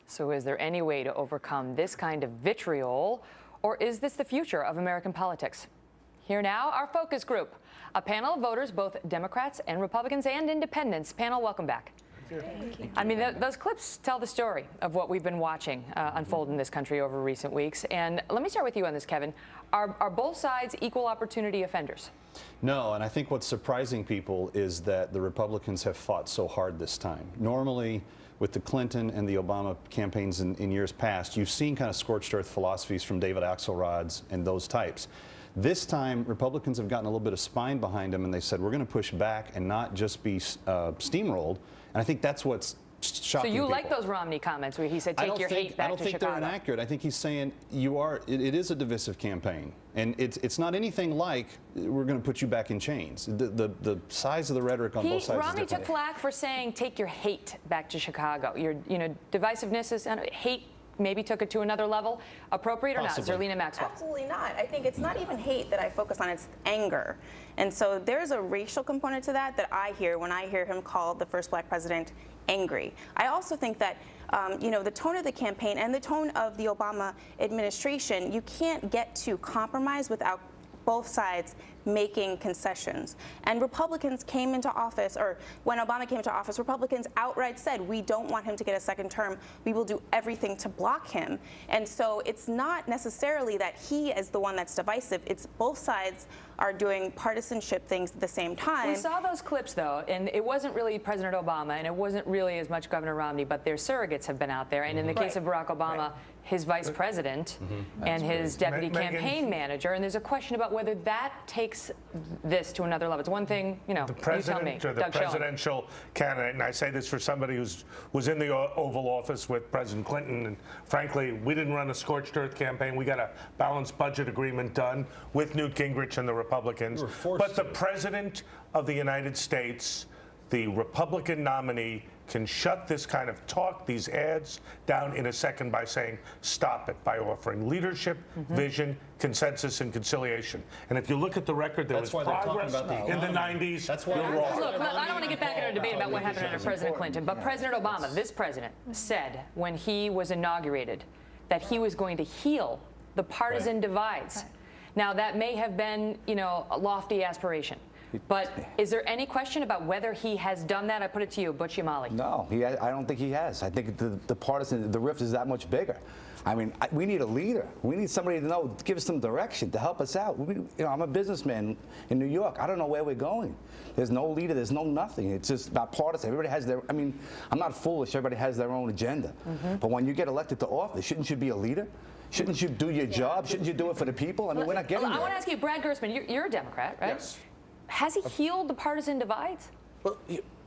So is there any way to overcome this kind of vitriol, or is this the future of American politics? Here now, our focus group, a panel of voters, both Democrats and Republicans and independents. Panel, welcome back. Thank you. I mean, those clips tell the story of what we've been watching unfold in this country over recent weeks. And let me start with you on this, Kevin. Are both sides equal opportunity offenders? No, and I think what's surprising people is that the Republicans have fought so hard this time. Normally, with the Clinton and the Obama campaigns in years past, you've seen kind of scorched earth philosophies from David Axelrod's and those types. This time, Republicans have gotten a little bit of spine behind them, and they said, we're going to push back and not just be steamrolled. And I think that's what's shocking So you people. like those Romney comments where he said, take your hate back to Chicago? I don't think they're inaccurate. I think he's saying it is a divisive campaign. And it's not anything like we're going to put you back in chains. The size of the rhetoric on both sides Romney is different. took flack for saying, take your hate back to Chicago. Your divisiveness is, hate maybe took it to another level. Appropriate or Possibly. not? Zerlina Maxwell. Absolutely not. I think it's not even hate that I focus on, it's anger. And so there's a racial component to that I hear when I hear him call the first black president angry. I also think that the tone of the campaign and the tone of the Obama administration, you can't get to compromise without both sides making concessions. And Republicans came into office, or when Obama came into office, Republicans outright said, we don't want him to get a second term. We will do everything to block him. And so it's not necessarily that he is the one that's divisive. It's both sides are doing partisanship things at the same time. We saw those clips, though, and it wasn't really President Obama, and it wasn't really as much Governor Romney, but their surrogates have been out there. And in the case of Barack Obama, his vice president and his deputy campaign manager. And there's a question about whether that takes this to another level. It's one thing, the president or the presidential candidate, and I say this for somebody was in the Oval Office with President Clinton, and frankly, we didn't run a scorched earth campaign. We got a balanced budget agreement done with Newt Gingrich and the Republicans. But the president of the United States, the Republican nominee, can shut this kind of talk, these ads, down in a second by saying, stop it, by offering leadership, vision, consensus, and conciliation. And if you look at the record, there was progress in the 90s. That's why Look, I don't want to get back into a debate about what happened under President Clinton, but President Obama, this president, said when he was inaugurated that he was going to heal the partisan divides. Now, that may have been, a lofty aspiration. But is there any question about whether he has done that? I put it to you, Butch Yamali. No, I don't think he has. I think the partisan, the rift is that much bigger. I mean, we need a leader. We need somebody to give us some direction, to help us out. I'm a businessman in New York. I don't know where we're going. There's no leader. There's no nothing. It's just about partisan. Everybody has their, I'm not foolish. Everybody has their own agenda. But when you get elected to office, shouldn't you be a leader? Shouldn't you do your job? Shouldn't you do it for the people? I mean, we're not getting there. I want to ask you, Brad Gerstman, you're a Democrat, right? Yes. Has he healed the partisan divides? Well,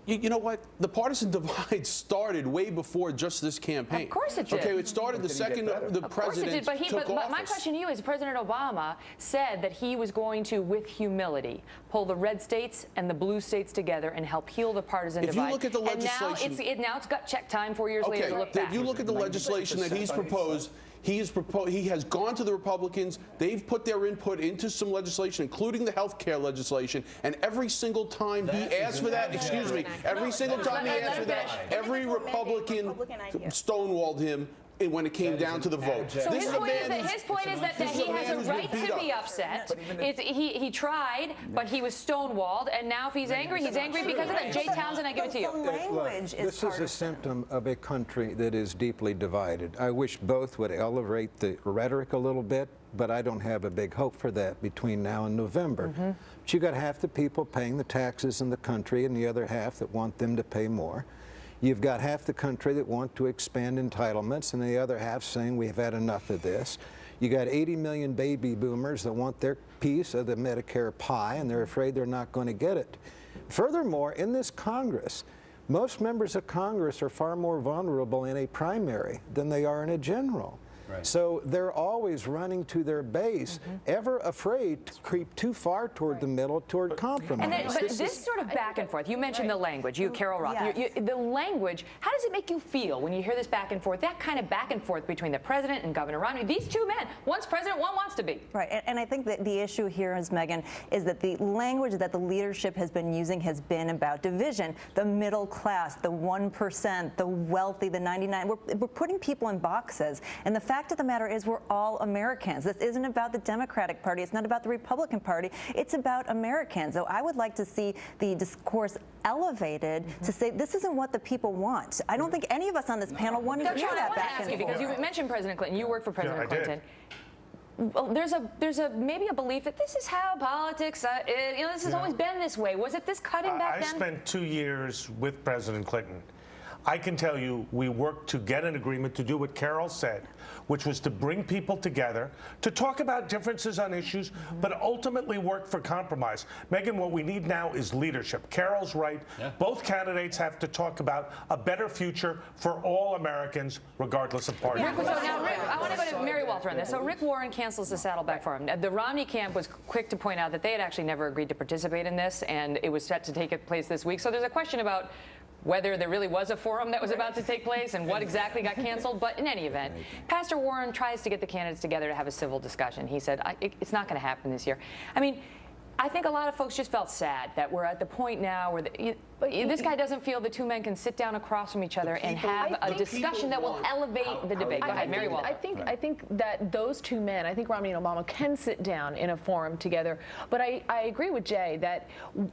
you know what? The partisan divide started way before just this campaign. Of course it did. Okay, it started the second the president took office. But my question to you is, President Obama said that he was going to, with humility, pull the red states and the blue states together and help heal the partisan divide. If you look at the legislation, and now it's got check time 4 years later to look back. If you look at the legislation that he's proposed, he has gone to the Republicans. They've put their input into some legislation, including the health care legislation. And every single time he asked for that, every single time he asked for that, every Republican stonewalled him when it came down to the vote. So his point is that he has a right to be upset. He tried, but he was stonewalled, and now if he's angry because of that. Jay Townsend, I give it to you. This is a symptom of a country that is deeply divided. I wish both would elevate the rhetoric a little bit, but I don't have a big hope for that between now and November. But you got half the people paying the taxes in the country and the other half that want them to pay more. You've got half the country that want to expand entitlements and the other half saying we've had enough of this. You got 80 million baby boomers that want their piece of the Medicare pie and they're afraid they're not going to get it. Furthermore, in this Congress, most members of Congress are far more vulnerable in a primary than they are in a general. So they're always running to their base, ever afraid to creep too far toward the middle, toward compromise. And then, but this sort of back and forth, you mentioned the language, Carol Roth, the language, how does it make you feel when you hear this back and forth, that kind of back and forth between the president and Governor Romney? These two men, one's president, one wants to be. Right, and I think that the issue here is, Megan, is that the language that the leadership has been using has been about division, the middle class, the 1%, the wealthy, the 99. We're putting people in boxes, and the fact of the matter is we're all Americans. This isn't about the Democratic Party. It's not about the Republican Party. It's about Americans. So I would like to see the discourse elevated to say this isn't what the people want. I don't think any of us on this panel wanted to hear that back and forth. Because you mentioned President Clinton. You worked for President Clinton. Well, there's maybe a belief that this is how politics, this has always been this way. Was it this cutting back then? I spent 2 years with President Clinton. I can tell you we worked to get an agreement to do what Carol said, which was to bring people together, to talk about differences on issues, but ultimately work for compromise. Megan, what we need now is leadership. Carol's right. Both candidates have to talk about a better future for all Americans, regardless of party. So now, Rick, I want to go to Mary Walter on this. So Rick Warren cancels the Saddleback Forum. The Romney camp was quick to point out that they had actually never agreed to participate in this, and it was set to take place this week. So there's a question about whether there really was a forum that was about to take place and what exactly got canceled. But in any event, Pastor Warren tries to get the candidates together to have a civil discussion. He said, it's not going to happen this year. I mean, I think a lot of folks just felt sad that we're at the point now where this guy doesn't feel the two men can sit down across from each other and have a discussion that will elevate the debate. Go ahead, Mary Walter. I think that those two men, I think Romney and Obama, can sit down in a forum together. But I agree with Jay that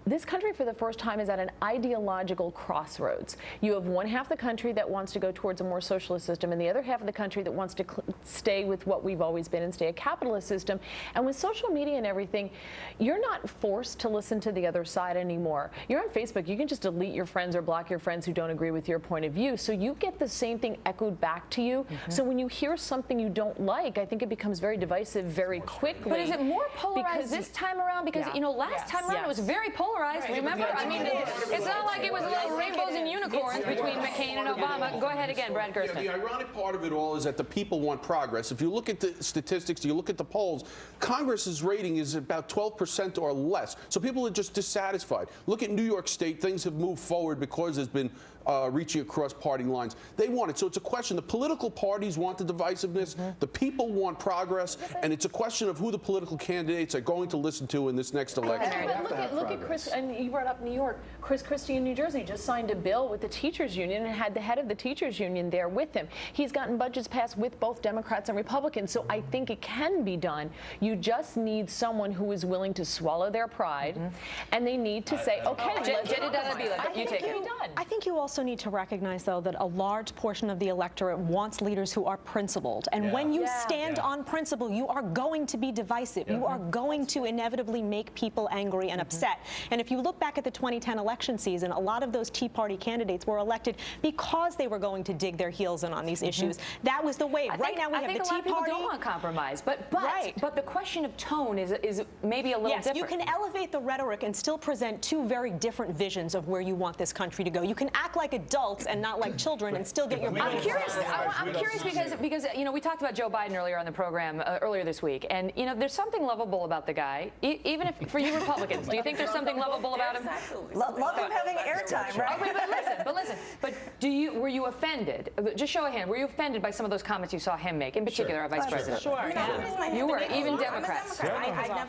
this country for the first time is at an ideological crossroads. You have one half of the country that wants to go towards a more socialist system and the other half of the country that wants to stay with what we've always been and stay a capitalist system. And with social media and everything, you're not forced to listen to the other side anymore. You're on Facebook, you can just delete your friends or block your friends who don't agree with your point of view. So you get the same thing echoed back to you. So when you hear something you don't like, I think it becomes very divisive very quickly. But is it more polarized this time around? Because, last time around it was very polarized. Remember? I mean, it's not like it was little rainbows and unicorns between McCain and Obama. Go ahead again, Brad Gerstman. The ironic part of it all is that the people want progress. If you look at the statistics, you look at the polls, Congress's rating is about 12% or less. So people are just dissatisfied. Look at New York State. Things have moved forward because there's been reaching across party lines. They want it. So it's a question. The political parties want the divisiveness. The people want progress. And it's a question of who the political candidates are going to listen to in this next election. But look at Chris, and you brought up New York. Chris Christie in New Jersey just signed a bill with the teachers union and had the head of the teachers union there with him. He's gotten budgets passed with both Democrats and Republicans. So I think it can be done. You just need someone who is willing to swallow their pride, and they need to say, okay, you take it. I think you also need to recognize, though, that a large portion of the electorate wants leaders who are principled. And when you stand on principle, you are going to be divisive. You are going to inevitably make people angry and upset. And if you look back at the 2010 election season, a lot of those Tea Party candidates were elected because they were going to dig their heels in on these issues. That was the wave. Right now we have the Tea Party. I think a lot of people don't want compromise. But the question of tone is maybe a little different. Yes, you can elevate the rhetoric and still present two very different visions of where you want this country to go. You can act like adults and not like children and still get your point across. I'm curious because we talked about Joe Biden earlier on the program earlier this week, and there's something lovable about the guy. Even if for you Republicans, do you think there's something lovable about him? Love him having airtime, right? Okay, but listen. Were you offended? Just show a hand. Were you offended by some of those comments you saw him make, in particular, our Vice President? Sure. You were, even Democrats.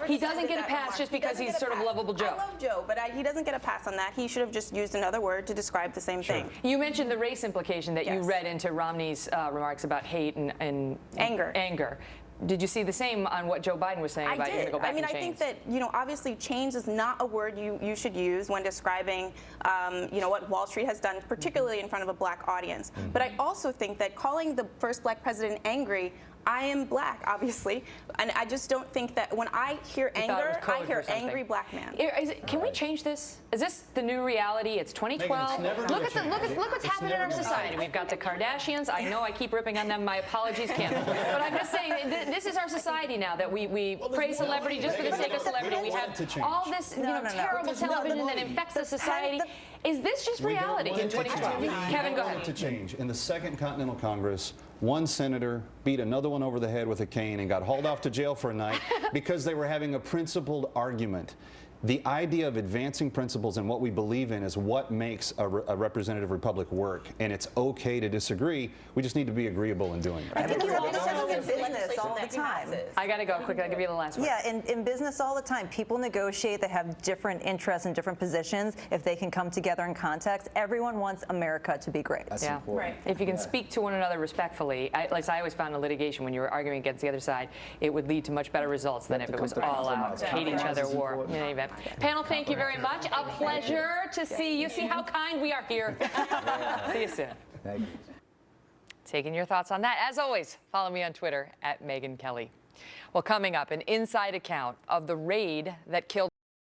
He doesn't get a pass just because he's sort of lovable Joe. I love Joe, but he doesn't get a pass on that. He should have just used another word to describe the same thing. You mentioned the race implication that you read into Romney's remarks about hate and anger. Did you see the same on what Joe Biden was saying about you to go back and change? I think that, obviously change is not a word you should use when describing, what Wall Street has done, particularly in front of a black audience. But I also think that calling the first black president angry, I am black, obviously, and I just don't think that when I hear anger, I hear angry black man. Can we change this? Is this the new reality? It's 2012. Look what's happened in our society. We've got the Kardashians. I know I keep ripping on them. My apologies, Kim. But I'm just saying, this is our society now, that we praise celebrity just for the sake of celebrity. We have all this terrible television that infects the society. Is this just reality in 2012? Kevin, go ahead. To change. In the Second Continental Congress, one senator beat another one over the head with a cane and got hauled off to jail for a night because they were having a principled argument. The idea of advancing principles and what we believe in is what makes a representative republic work, and it's okay to disagree. We just need to be agreeable in doing it. I think you have to in business all the time. I got to go quickly. I'll give you the last one. Yeah, in business all the time, people negotiate. They have different interests and different positions. If they can come together in context, everyone wants America to be great. That's important. If you can speak to one another respectfully, like I always found in litigation, when you were arguing against the other side, it would lead to much better results than if it was all out, hate each other, war. In any event. Panel, thank you very much. A pleasure to see you. See how kind we are here. See you soon. Thank you. Taking your thoughts on that. As always, follow me on Twitter @Megyn Kelly. Well, coming up, an inside account of the raid that killed